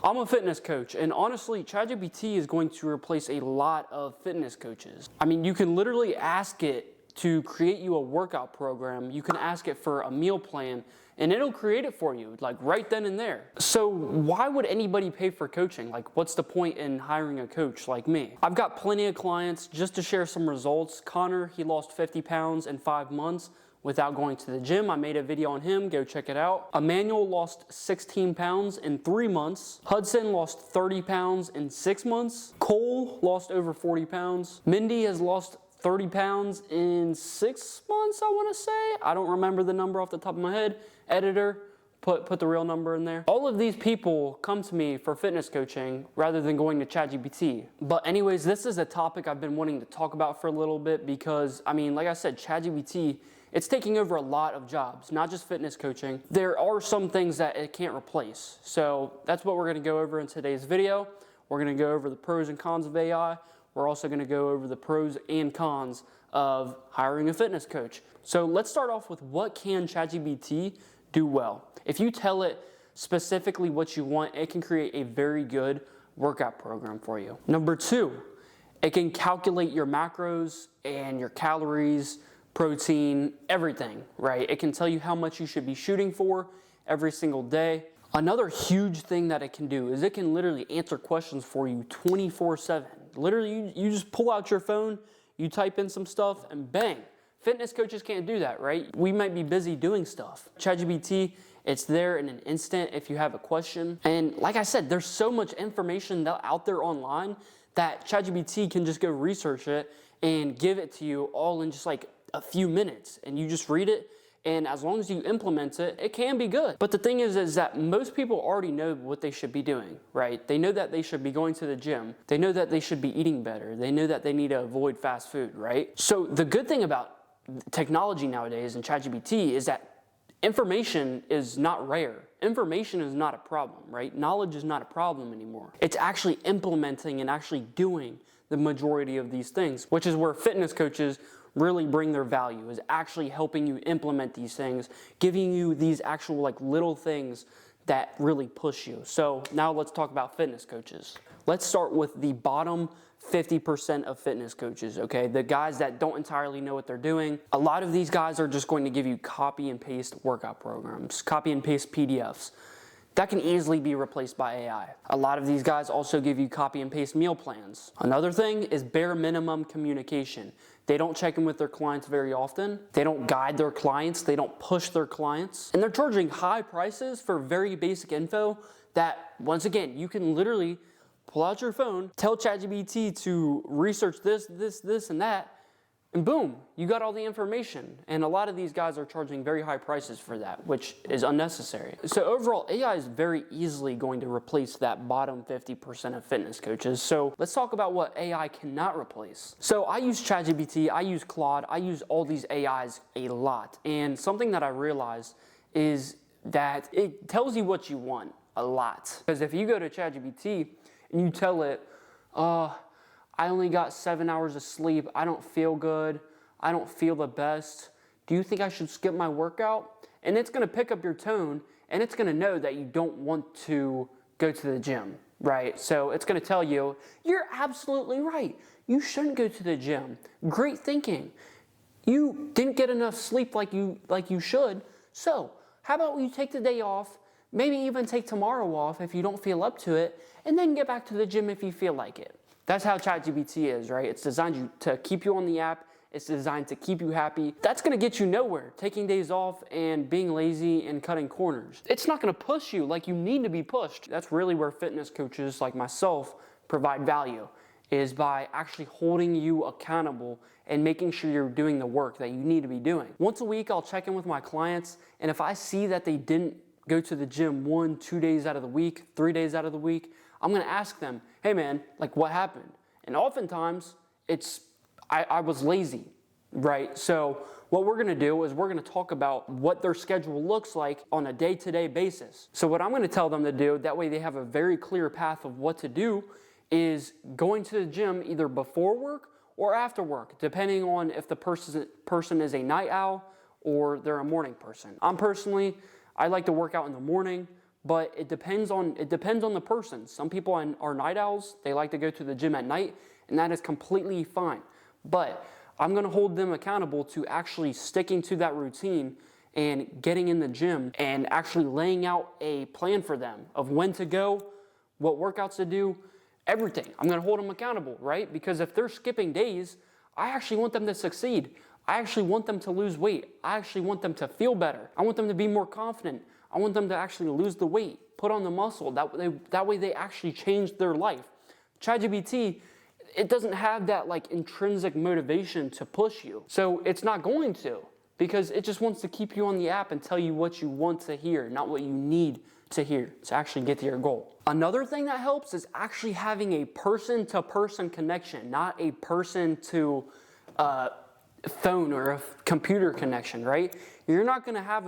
I'm a fitness coach, and honestly, ChatGPT is going to replace a lot of fitness coaches. I mean, you can literally ask it to create you a workout program. You can ask it for a meal plan, and it'll create it for you, like right then and there. So why would anybody pay for coaching? Like, what's the point in hiring a coach like me? I've got plenty of clients. Just to share some results, Connor, he lost 50 pounds in 5 months without going to the gym. I made a video on him, go check it out. Emmanuel lost 16 pounds in 3 months. Hudson lost 30 pounds in 6 months. Cole lost over 40 pounds. Mindy has lost 30 pounds in 6 months, I wanna say. I don't remember the number off the top of my head. Editor, put the real number in there. All of these people come to me for fitness coaching rather than going to ChatGPT. But anyways, this is a topic I've been wanting to talk about for a little bit because, I mean, like I said, ChatGPT, it's taking over a lot of jobs, not just fitness coaching. There are some things that it can't replace. So that's what we're gonna go over in today's video. We're gonna go over the pros and cons of AI. We're also gonna go over the pros and cons of hiring a fitness coach. So let's start off with what can ChatGPT do well. If you tell it specifically what you want, it can create a very good workout program for you. Number 2, it can calculate your macros and your calories, protein, everything, right? It can tell you how much you should be shooting for every single day. Another huge thing that it can do is it can literally answer questions for you 24/7. Literally, you just pull out your phone, you type in some stuff, and bang. Fitness coaches can't do that, right? We might be busy doing stuff. ChatGPT, it's there in an instant if you have a question. And like I said, there's so much information out there online that ChatGPT can just go research it and give it to you all in just like a few minutes, and you just read it, and as long as you implement it, it can be good. But the thing is that most people already know what they should be doing, right? They know that they should be going to the gym. They know that they should be eating better. They know that they need to avoid fast food, right? So the good thing about technology nowadays and ChatGPT is that information is not rare. Information is not a problem, right? Knowledge is not a problem anymore. It's actually implementing and actually doing the majority of these things, which is where fitness coaches really bring their value, is actually helping you implement these things, giving you these actual like little things that really push you. So now let's talk about fitness coaches. Let's start with the bottom 50% of fitness coaches, okay? The guys that don't entirely know what they're doing. A lot of these guys are just going to give you copy and paste workout programs, copy and paste PDFs. That can easily be replaced by AI. A lot of these guys also give you copy and paste meal plans. Another thing is bare minimum communication. They don't check in with their clients very often. They don't guide their clients. They don't push their clients. And they're charging high prices for very basic info that, once again, you can literally pull out your phone, tell ChatGPT to research this, and that, and boom, you got all the information. And a lot of these guys are charging very high prices for that, which is unnecessary. So overall, AI is very easily going to replace that bottom 50% of fitness coaches. So let's talk about what AI cannot replace. So I use ChatGPT, I use Claude, I use all these AIs a lot. And something that I realized is that it tells you what you want a lot. Because if you go to ChatGPT and you tell it, I only got 7 hours of sleep. I don't feel good. I don't feel the best. Do you think I should skip my workout? And it's gonna pick up your tone, and it's gonna know that you don't want to go to the gym, right? So it's gonna tell you, you're absolutely right. You shouldn't go to the gym. Great thinking. You didn't get enough sleep like you should. So how about you take the day off, maybe even take tomorrow off if you don't feel up to it, and then get back to the gym if you feel like it. That's how ChatGPT is, right? It's designed to keep you on the app. It's designed to keep you happy. That's gonna get you nowhere, taking days off and being lazy and cutting corners. It's not gonna push you like you need to be pushed. That's really where fitness coaches like myself provide value, is by actually holding you accountable and making sure you're doing the work that you need to be doing. Once a week, I'll check in with my clients, and if I see that they didn't go to the gym 1-2 days out of the week, 3 days out of the week, I'm gonna ask them, hey man, like what happened? And oftentimes, I was lazy, right? So what we're gonna do is we're gonna talk about what their schedule looks like on a day-to-day basis. So what I'm gonna tell them to do, that way they have a very clear path of what to do, is going to the gym either before work or after work, depending on if the person is a night owl or they're a morning person. I like to work out in the morning, but it depends on the person. Some people are night owls. They like to go to the gym at night, and that is completely fine. But I'm going to hold them accountable to actually sticking to that routine and getting in the gym and actually laying out a plan for them of when to go, what workouts to do, everything. I'm going to hold them accountable, right? Because if they're skipping days, I actually want them to succeed. I actually want them to lose weight. I actually want them to feel better. I want them to be more confident. I want them to actually lose the weight, put on the muscle. That way they actually change their life. ChatGPT, it doesn't have that like intrinsic motivation to push you. So it's not going to, because it just wants to keep you on the app and tell you what you want to hear, not what you need to hear to actually get to your goal. Another thing that helps is actually having a person-to-person connection, not a person to phone or a computer connection, right? You're not going to have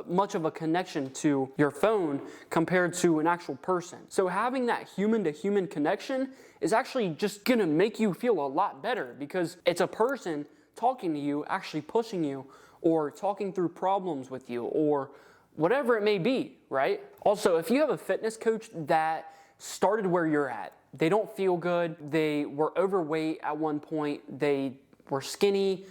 much of a connection to your phone compared to an actual person. So having that human-to-human connection is actually just going to make you feel a lot better, because it's a person talking to you, actually pushing you, or talking through problems with you, or whatever it may be, right? Also, if you have a fitness coach that started where you're at, they don't feel good, they were overweight at one point, they were skinny,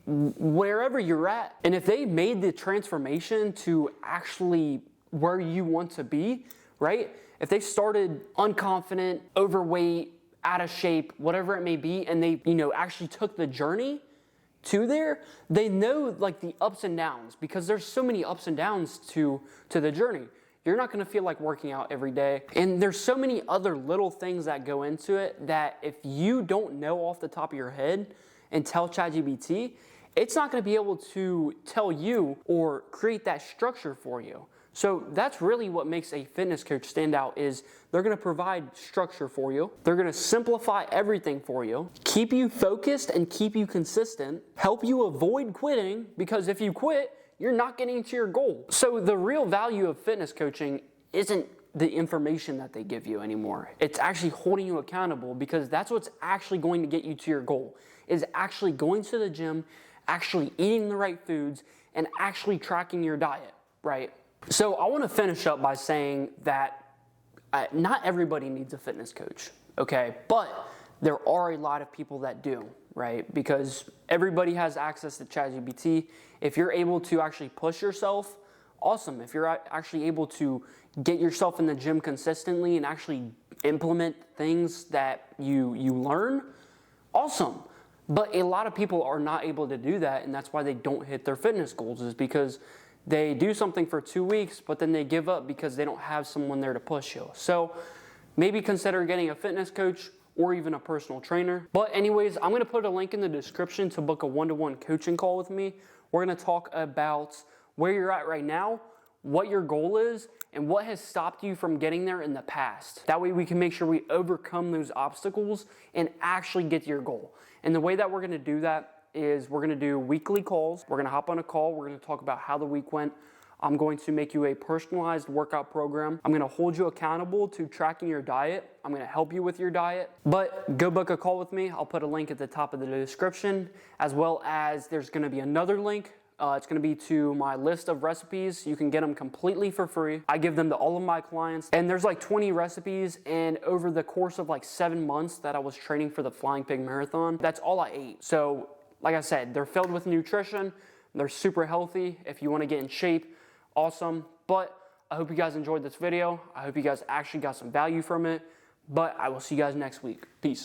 wherever you're at, and if they made the transformation to actually where you want to be, right? If they started unconfident, overweight, out of shape, whatever it may be, and they, actually took the journey to there, they know like the ups and downs, because there's so many ups and downs to the journey. You're not gonna feel like working out every day. And there's so many other little things that go into it that if you don't know off the top of your head and tell ChatGPT, it's not gonna be able to tell you or create that structure for you. So that's really what makes a fitness coach stand out, is they're gonna provide structure for you. They're gonna simplify everything for you, keep you focused and keep you consistent, help you avoid quitting, because if you quit, you're not getting to your goal. So the real value of fitness coaching isn't the information that they give you anymore. It's actually holding you accountable, because that's what's actually going to get you to your goal, is actually going to the gym, actually eating the right foods, and actually tracking your diet, right? So I want to finish up by saying that not everybody needs a fitness coach, okay? But there are a lot of people that do, right? Because everybody has access to ChatGPT. If you're able to actually push yourself, awesome. If you're actually able to get yourself in the gym consistently and actually implement things that you learn, awesome. But a lot of people are not able to do that, and that's why they don't hit their fitness goals, is because they do something for 2 weeks, but then they give up because they don't have someone there to push you. So maybe consider getting a fitness coach or even a personal trainer. But anyways, I'm gonna put a link in the description to book a one-to-one coaching call with me. We're gonna talk about where you're at right now, what your goal is, and what has stopped you from getting there in the past. That way we can make sure we overcome those obstacles and actually get to your goal. And the way that we're gonna do that is we're gonna do weekly calls. We're gonna hop on a call. We're gonna talk about how the week went. I'm going to make you a personalized workout program. I'm gonna hold you accountable to tracking your diet. I'm gonna help you with your diet. But go book a call with me. I'll put a link at the top of the description, as well as there's gonna be another link. It's gonna be to my list of recipes. You can get them completely for free. I give them to all of my clients, and there's like 20 recipes, and over the course of like 7 months that I was training for the Flying Pig Marathon, that's all I ate. So like I said, they're filled with nutrition. They're super healthy. If you want to get in shape, awesome. But I hope you guys enjoyed this video. I hope you guys actually got some value from it. But I will see you guys next week. Peace.